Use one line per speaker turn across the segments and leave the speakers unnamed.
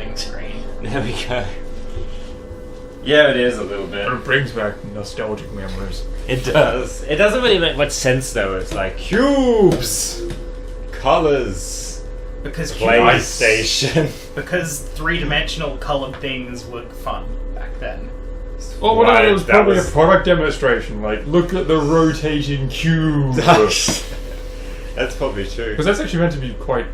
loading screen.
There we go. Yeah, it is a little bit.
But it brings back nostalgic memories.
It does. It doesn't really make much sense though. It's like cubes, colors,
Because
PlayStation.
Because three-dimensional colored things were fun back then.
Well,
Right,
it was
that
probably
was-
a product demonstration. Like, look at the rotating cube.
That's probably true.
Because that's actually meant to be quite,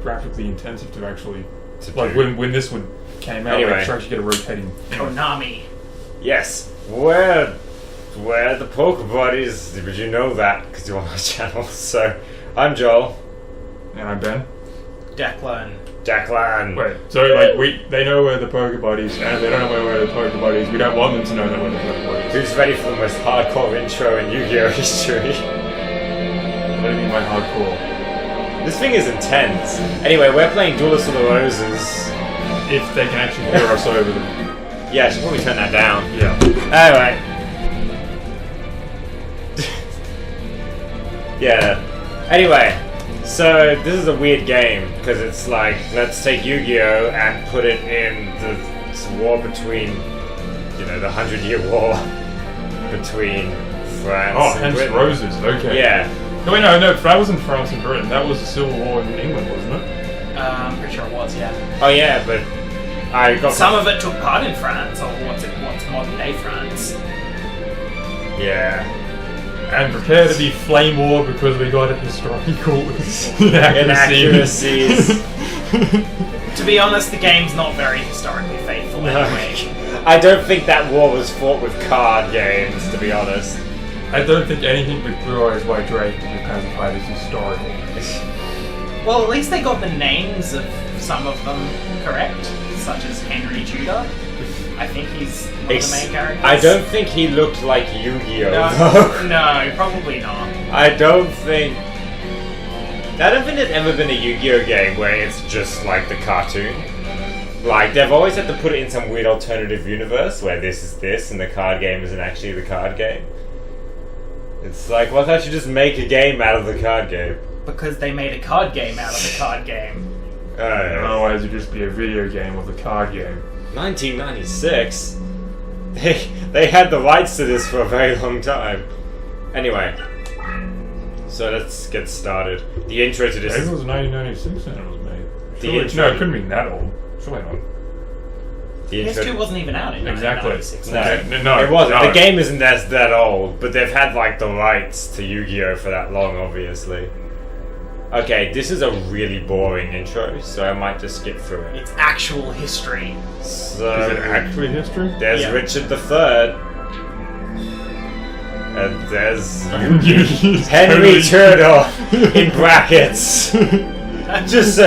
graphically intensive to actually...
To
like,
do.
when this one came out,
Anyway.
like, to actually get a rotating...
Konami.
Yes, we're the Pokerbuddies. Did you know that? Because you're on our channel. So, I'm Joel.
And I'm Ben.
Declan.
Declan.
Wait, so, like, they know we're the Pokerbuddies, and they don't know we're the Pokerbuddies. We don't want them to know that we're the Pokerbuddies.
Who's ready for the most hardcore intro in Yu-Gi-Oh history?
What do you mean by hardcore?
This thing is intense. Anyway, we're playing Duelist of the Roses.
If they can actually hear us over them.
Yeah, I should probably turn that down.
Yeah.
Alright. Yeah. Anyway, so this is a weird game because it's like, let's take Yu-Gi-Oh and put it in the war between, the 100-Year War between France
Oh,
and
hence
Britain.
roses, okay.
Yeah.
No, wait, no, that wasn't France and Britain. That was the Civil War in England, wasn't it?
I'm pretty sure it was, yeah.
Oh yeah, but I got
Some of it took part in France, or what's modern day France.
Yeah.
And prepare to be flame war because we got a historical
Inaccuracies.
To be honest, the game's not very historically faithful anyway.
I don't think that war was fought with card games, to be honest.
I don't think anything with Blue Eyes White Dragon can be classified as historical.
Well, at least they got the names of some of them correct, such as Henry Tudor. I think he's one of the main characters.
I don't think he looked like Yu-Gi-Oh!
No, probably not.
I don't think there's ever been a Yu-Gi-Oh! Game where it's just like the cartoon. Like, they've always had to put it in some weird alternative universe where this is this and the card game isn't actually the card game. It's like, why can't you just make a game out of the card game?
Because they made a card game out of the card game.
Otherwise it'd just be a video game with a card game.
1996? They had the rights to this for a very long time. Anyway. So let's get started. The intro to this
Maybe it was 1996 when it was made.
The
Surely,
intro-
no, it couldn't be that old. Surely not.
the intro
PS2 wasn't even out in
Exactly.
1996.
No, it wasn't.
no.
The game isn't that old, but they've had like the rights to Yu-Gi-Oh! For that long, obviously. Okay, this is a really boring intro, so I might just skip through it.
It's actual history.
So,
Is it actually history?
there's
Yeah.
Richard III. And there's Henry Tudor in brackets. Just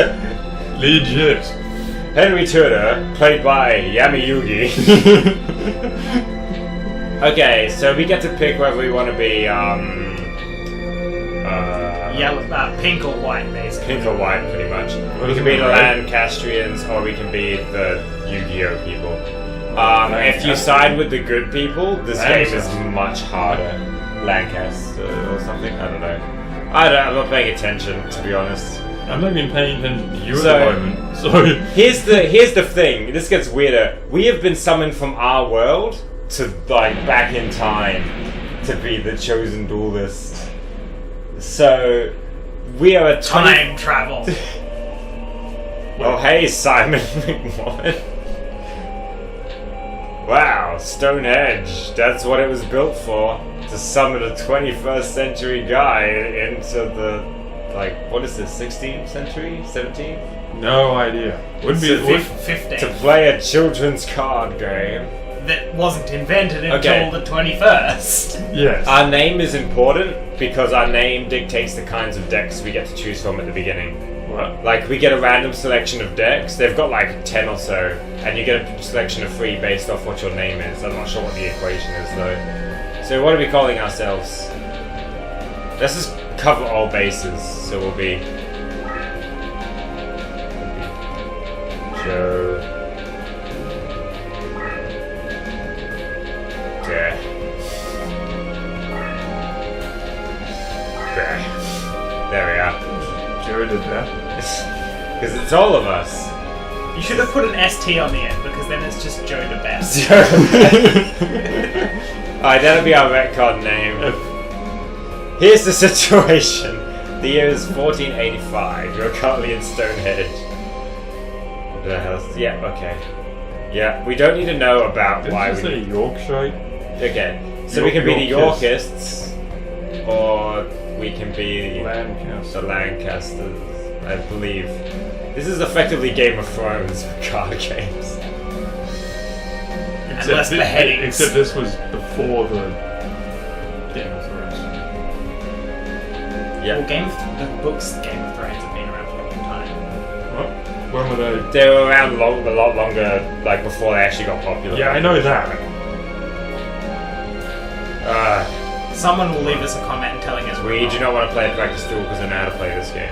Legit.
Henry Tudor, played by Yami Yugi. Okay, so we get to pick whether we want to be
Yellow, pink or white, basically.
pink or white, pretty much. We
is
can be
it,
the
red?
Lancastrians, or we can be the Yu-Gi-Oh people. If you side with the good people, this game is much harder. Lancaster or something? I don't know. I'm not paying attention, to be honest.
I'm not even paying attention to you
So-
at the moment. So
Here's the thing. This gets weirder. We have been summoned from our world to back in time to be the chosen duelists. So we are a
Time travel.
Oh hey, Simon McMahon. Wow, Stonehenge. That's what it was built for. To summon a 21st century guy into the what is this? 16th century? 17th?
no idea. Would be
So
would,
15.
To play a children's card game.
That wasn't invented until
Okay.
the 21st.
yes.
Our name is important because our name dictates the kinds of decks we get to choose from at the beginning.
What?
Like, we get a random selection of decks. They've got 10 or so, and you get a selection of 3 based off what your name is. I'm not sure what the equation is though. So what are we calling ourselves? Let's just cover all bases. So we'll be Joe. There we are.
Joe did that.
Because it's all of us.
You should have put an ST on the end because then it's just Joe the Best.
Alright, that'll be our retcon name. Here's the situation. The year is 1485. You're currently in Stonehenge. The hell's... Yeah, okay. Yeah, we don't need to know about why we...
Did you say Yorkshire?
Okay, so we can be the Yorkists, or we can be the Lancasters, I believe. This is effectively Game of Thrones for card games.
Unless beheadings.
Except this was before the Game of Thrones.
Yeah.
Well, the books Game of Thrones have been around for a long time.
What? When were they?
They were around a lot longer, like before they actually got popular.
Yeah, I know that.
Someone will leave us a comment telling us
We do not want to play a practice duel because I know how to play this game.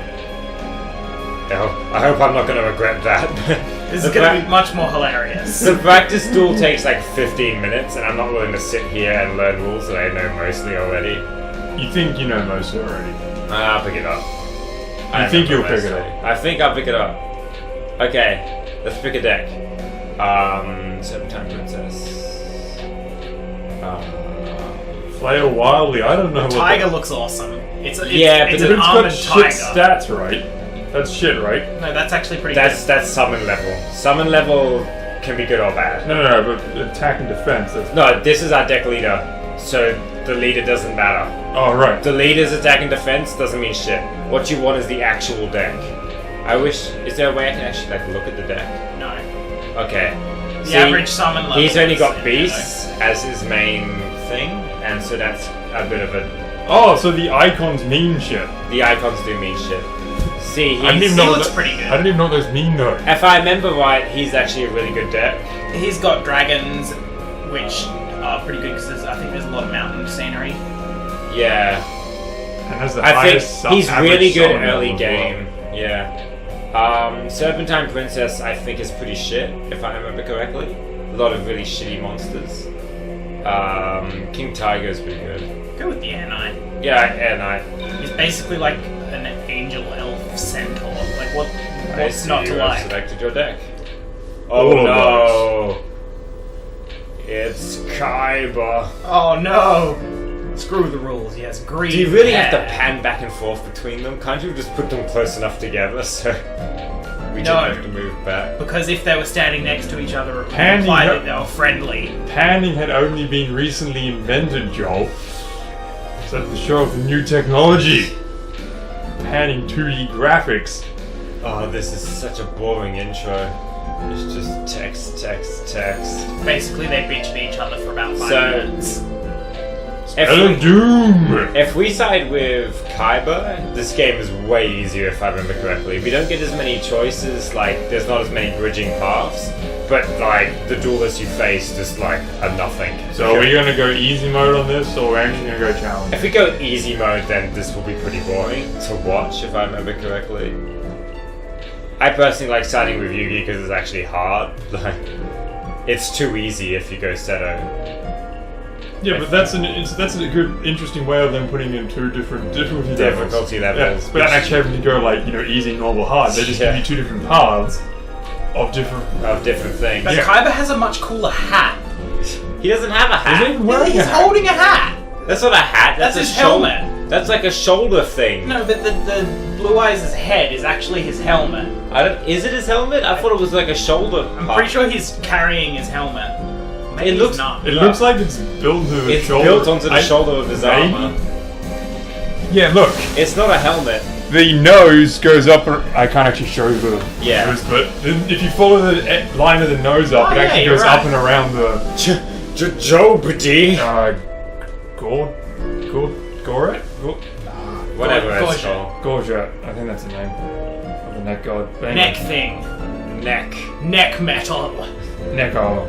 I hope I'm not going to regret that.
This is going to be much more hilarious.
The practice duel takes like 15 minutes, and I'm not willing to sit here and learn rules that I know mostly already.
You think you know most already.
I'll pick it up.
I think you'll pick it up.
I think I'll pick it up. Okay, let's pick a deck. Serpentine Princess.
Flail Wildly, I don't know what
Tiger looks awesome. It's
but
an
it's got
armored
shit
tiger.
stats, right? That's shit, right?
No, that's actually pretty
That's
good.
summon level. Summon level can be good or bad.
No, but attack and defense.
No, this is our deck leader, so the leader doesn't matter.
Oh, right.
The leader's attack and defense doesn't mean shit. What you want is the actual deck. I wish... Is there a way I can actually like look at the deck?
No.
Okay.
The average summon level.
He's only got
is,
beasts as his main thing, and so that's a bit of a...
Oh, so the icons mean shit.
The icons do mean shit. See,
I didn't even
he
know
looks
that,
pretty good.
I didn't even know what those mean though.
if I remember right, he's actually a really good deck.
He's got dragons, which are pretty good because I think there's a lot of mountain scenery.
Yeah.
And has the
I think
highest
he's
average
really good
summon
early
level as well.
game. Yeah. Serpentine Princess, I think, is pretty shit, if I remember correctly. A lot of really shitty monsters. King Tiger is pretty good.
Go with the Air Knight.
Yeah, Air Knight.
He's basically like an angel elf centaur. Like
I
what's
see
not to
you have
like?
selected your deck.
All
Oh
of
no! It's Kaiba.
Oh no! Screw the rules. He has green.
Do you really have to
hair.
pan back and forth between them? Can't you just put them close enough together so we
No.
don't have to move back?
Because if they were standing next to each other, it would
Panning
imply
her-
that they were friendly.
Panning had only been recently invented, Joel. Is that the show of the new technology? Panning 2D graphics.
Oh, this is such a boring intro. It's just text.
Basically, they bitch at each other for about 5
So-
minutes.
Spell of Doom!
If we side with Kaiba, this game is way easier if I remember correctly. We don't get as many choices, like, there's not as many bridging paths, but, like, the duelists you face just, like, are nothing.
So are we gonna go easy mode on this, or we're actually gonna go challenge?
If we go easy mode, then this will be pretty boring to watch, if I remember correctly. I personally like siding with Yugi because it's actually hard. Like, it's too easy if you go Seto.
Yeah, but that's a good, interesting way of them putting in two different
Difficulty levels.
Yeah, but actually having to go like easy, normal, hard. They just give you two different paths of different
things.
But Kaiba has a much cooler hat.
He doesn't have a hat.
He's holding a hat.
That's not a hat. That's
his
a shoulder.
helmet.
That's like a shoulder thing.
No, but the Blue Eyes' head is actually his helmet.
Is it his helmet? I thought it was like a shoulder.
I'm pretty sure he's carrying his helmet. Maybe
It looks-
he's not.
It looks like it's built into the
It's
shoulder.
built onto the shoulder of his
maybe?
armor.
Yeah, look.
It's not a helmet.
The nose goes up. I can't actually show you the nose, but if you follow the line of the nose up,
Oh,
it
yeah,
actually
you're
goes
right.
up and around the.
Jobody.
Goret?
Whatever it's
Gorget.
called.
Gorget. I think that's the name of the neck god. But
Neck
anyway.
thing.
Neck.
metal.
Neck armor.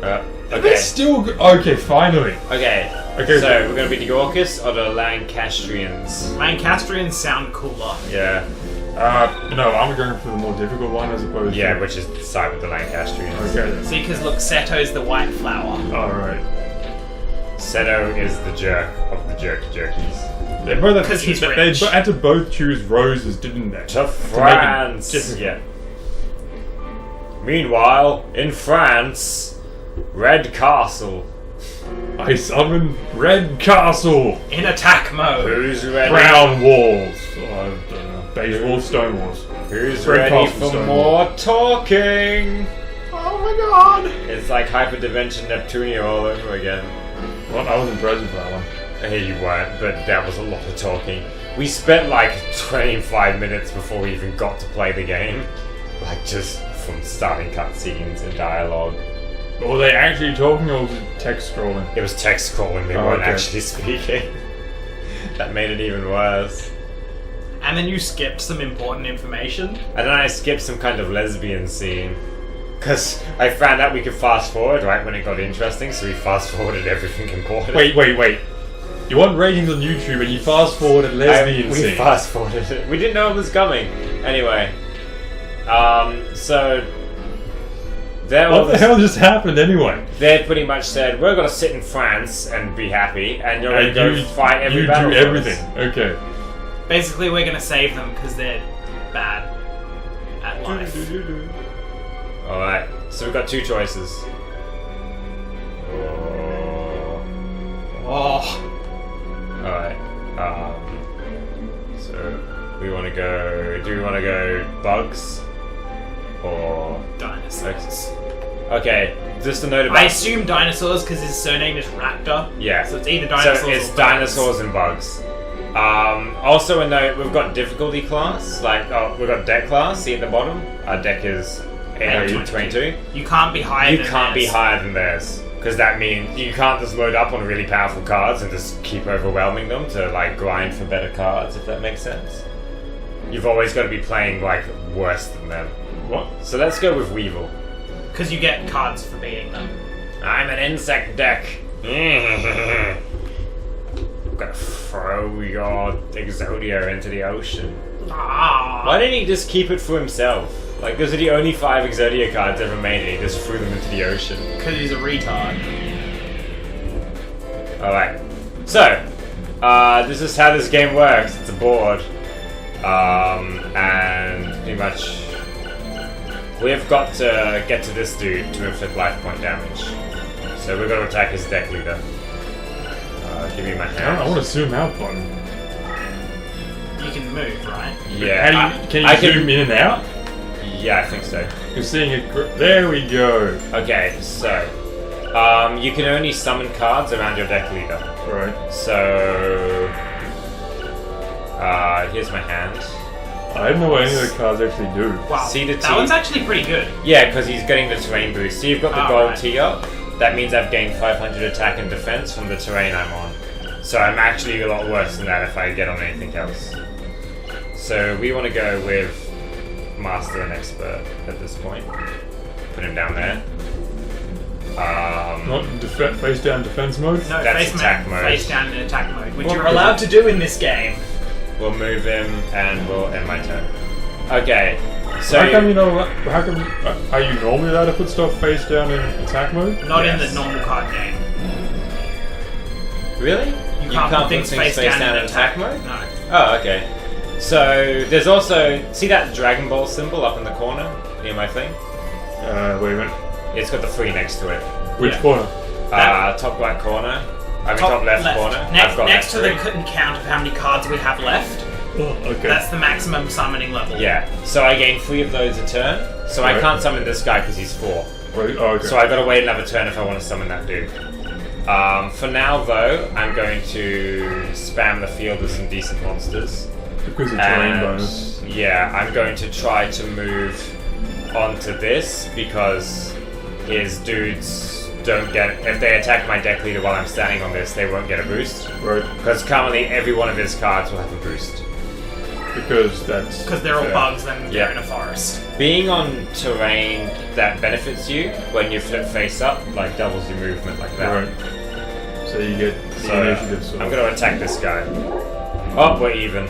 Okay.
They still. Okay, finally.
Okay.
Okay,
So we're gonna be the Yorkists or the Lancastrians?
Lancastrians sound cooler.
Yeah.
No, I'm going for the more difficult one as opposed
Yeah,
to.
which is the side with the Lancastrians.
Okay.
See, because look, Seto's the white flower.
Alright.
Seto is the jerk of the jerkies.
They both
Because he's
they
rich.
had to both choose roses, didn't they?
To France!
different.
Yeah. Meanwhile, in France, Red Castle.
I summon Red Castle!
In attack mode.
Who's ready?
Brown walls. I don't know. Beige walls, stone walls.
Who's
Red
ready
Castle,
for
stone
more talking?
Oh my god.
It's like Hyperdimension Neptunia all over again.
Well, I was impressed with that one.
Hey, you weren't, but that was a lot of talking. We spent like 25 minutes before we even got to play the game. Like, just from starting cutscenes and dialogue.
Were they actually talking or was it text scrolling?
It was text scrolling, they
Oh,
weren't
okay.
actually speaking. That made it even worse.
And then you skipped some important information.
And then I skipped some kind of lesbian scene. Because I found out we could fast forward right when it got interesting, so we fast forwarded everything important.
Wait. You want ratings on YouTube and you fast forward a lesbian
We
scene.
fast forwarded it. We didn't know it was coming. Anyway. So...
What the hell just happened anyway?
They pretty much said, we're going to sit in France and be happy, and you're going to
And
go fight every
you
battle
do
for
everything.
us.
Okay.
Basically, we're gonna save them because they're bad at life.
Alright, so we've got two choices.
Oh.
Alright, so we want to go... Do we want to go bugs? Or...
Dinosaurs.
Okay, just a note about...
I assume dinosaurs because his surname is Raptor.
Yeah.
So it's either dinosaurs
So it's
or
dinosaurs and bugs. Also a note, we've got difficulty class, we've got deck class, see at the bottom? Our deck is 822.
You can't be higher
You
than
can't be
theirs.
higher than theirs. Because that means you can't just load up on really powerful cards and just keep overwhelming them to like grind for better cards, if that makes sense. You've always got to be playing like worse than them.
What?
So let's go with Weevil.
Because you get cards for beating them.
I'm an insect deck. I'm gonna throw your Exodia into the ocean.
Ah.
Why didn't he just keep it for himself? Like, those are the only 5 Exodia cards ever made, and he just threw them into the ocean.
Because he's a retard.
Alright. So, this is how this game works. It's a board. And pretty much we've got to get to this dude to inflict life point damage. So we're going to attack his deck leader. Give me my hand.
I want to zoom out button.
You can move, right?
Yeah.
How do you, can you zoom in and out?
Yeah, I think so.
You're seeing it. There we go.
Okay, so you can only summon cards around your deck leader.
Right.
So here's my hand.
I don't know what any of the cards actually do.
Wow.
See the
that
T?
one's actually pretty good.
Yeah, because he's getting the terrain boost. So you've got the gold
right.
tee up. That means I've gained 500 attack and defense from the terrain I'm on. So I'm actually a lot worse than that if I get on anything else. So we want to go with Master and Expert at this point. Put him down there.
Not face down defense mode?
No,
That's
face
attack mode.
Face down in attack mode, which
What
you're
the-
allowed to do in this game.
We'll move him and we'll end my turn. Okay, so
how come are you normally allowed to put stuff face down in attack mode?
Not in
Yes.
the normal card game.
really?
You can't put things face down in
attack mode?
No.
Oh, okay. So there's also see that Dragon Ball symbol up in the corner near my thing?
Wait a minute.
It's got the 3 next to it.
Which
Yeah.
corner?
Top right corner. I mean top left corner. I've got
Next to
that
the count of how many cards we have left.
Oh, okay.
That's the maximum summoning level.
Yeah. So I gain 3 of those a turn. So I
Right.
can't summon this guy because he's 4.
Right, oh, okay.
So I gotta wait another turn if I want to summon that dude. For now though, I'm going to spam the field with some decent monsters.
because of terrain
And
bonus.
yeah, I'm going to try to move onto this because his dudes don't get... If they attack my deck leader while I'm standing on this, they won't get a boost.
Right.
Because currently every one of his cards will have a boost.
Because that's...
Because they're all
fair.
bugs and
Yeah.
they're in a forest.
Being on terrain that benefits you when you flip face up, like doubles your movement like that.
Right. So you get the
So
initiative. So.
I'm going to attack this guy. Oh, we're even.